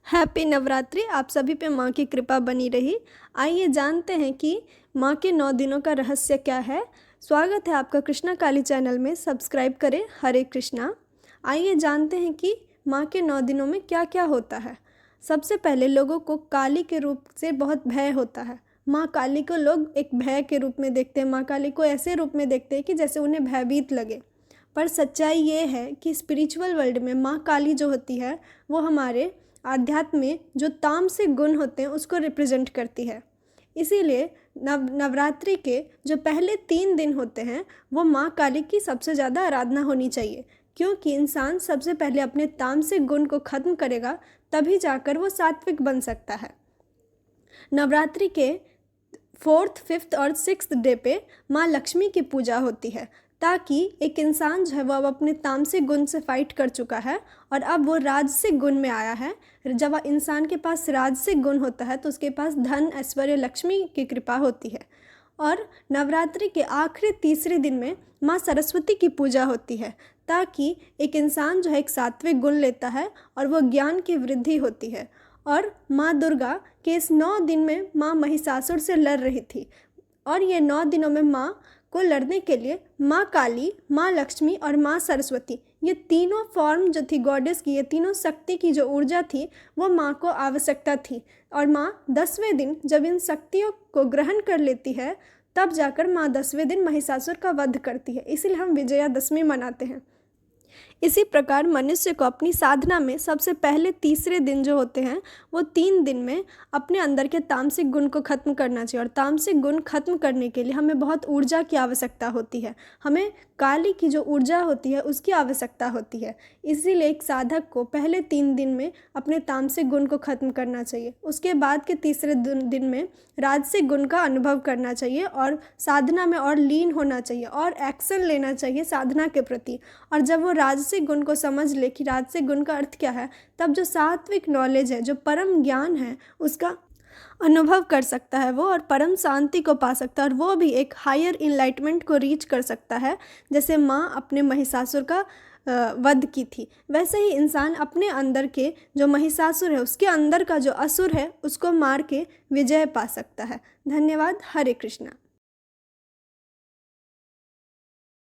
Happy Navratri. आप सभी पे माँ की कृपा बनी रही। आइए जानते हैं कि माँ के 9 दिनों का रहस्य क्या है। स्वागत है आपका कृष्णा काली चैनल में। सब्सक्राइब करें। हरे कृष्णा। आइए जानते हैं कि माँ के 9 दिनों में क्या क्या होता है। सबसे पहले लोगों को काली के रूप से बहुत भय होता है। माँ काली को लोग एक भय के रूप में देखते हैं। माँ काली को ऐसे रूप में देखते हैं कि जैसे उन्हें भयभीत लगे। पर सच्चाई ये है कि स्पिरिचुअल वर्ल्ड में माँ काली जो होती है वो हमारे आध्यात्म में जो तामसिक गुण होते हैं उसको रिप्रेजेंट करती है। इसीलिए नवरात्रि के जो पहले 3 दिन होते हैं वो माँ काली की सबसे ज़्यादा आराधना होनी चाहिए, क्योंकि इंसान सबसे पहले अपने तामसिक गुण को ख़त्म करेगा तभी जाकर वो सात्विक बन सकता है। नवरात्रि के 4th, 5th और 6th डे पे माँ लक्ष्मी की पूजा होती है, ताकि एक इंसान जो है वो अब अपने तामसिक गुण से फाइट कर चुका है और अब वो राजसिक गुण में आया है। जब इंसान के पास राजसिक गुण होता है तो उसके पास धन, ऐश्वर्य, लक्ष्मी की कृपा होती है। और नवरात्रि के आखिरी तीसरे दिन में माँ सरस्वती की पूजा होती है, ताकि एक इंसान जो है एक सात्विक गुण लेता है और वो ज्ञान की वृद्धि होती है। और माँ दुर्गा के इस 9 दिन में माँ महिषासुर से लड़ रही थी, और ये 9 दिनों में माँ को लड़ने के लिए माँ काली, माँ लक्ष्मी और माँ सरस्वती, ये तीनों फॉर्म जो थी गॉडेस की, ये तीनों शक्ति की जो ऊर्जा थी वो माँ को आवश्यकता थी। और माँ 10वें दिन जब इन शक्तियों को ग्रहण कर लेती है तब जाकर माँ 10वें दिन महिषासुर का वध करती है। इसीलिए हम विजयादशमी मनाते हैं। इसी प्रकार मनुष्य को अपनी साधना में सबसे पहले तीसरे दिन जो होते हैं वो 3 दिन में अपने अंदर के तामसिक गुण को ख़त्म करना चाहिए। और तामसिक गुण ख़त्म करने के लिए हमें बहुत ऊर्जा की आवश्यकता होती है। हमें काली की जो ऊर्जा होती है उसकी आवश्यकता होती है। इसीलिए एक साधक को पहले 3 दिन में अपने तामसिक गुण को ख़त्म करना चाहिए। उसके बाद के तीसरे दिन में राजसिक गुण का अनुभव करना चाहिए और साधना में और लीन होना चाहिए और एक्शन लेना चाहिए साधना के प्रति। और जब वो राजसिक गुण को समझ ले कि राजसिक गुण का अर्थ क्या है, तब जो सात्विक नॉलेज है, जो परम ज्ञान है, उसका अनुभव कर सकता है वो, और परम शांति को पा सकता है और वो भी एक हायर इनलाइटमेंट को रीच कर सकता है। जैसे माँ अपने महिषासुर का वध की थी, वैसे ही इंसान अपने अंदर के जो महिषासुर है, उसके अंदर का जो असुर है, उसको मार के विजय पा सकता है। धन्यवाद। हरे कृष्णा।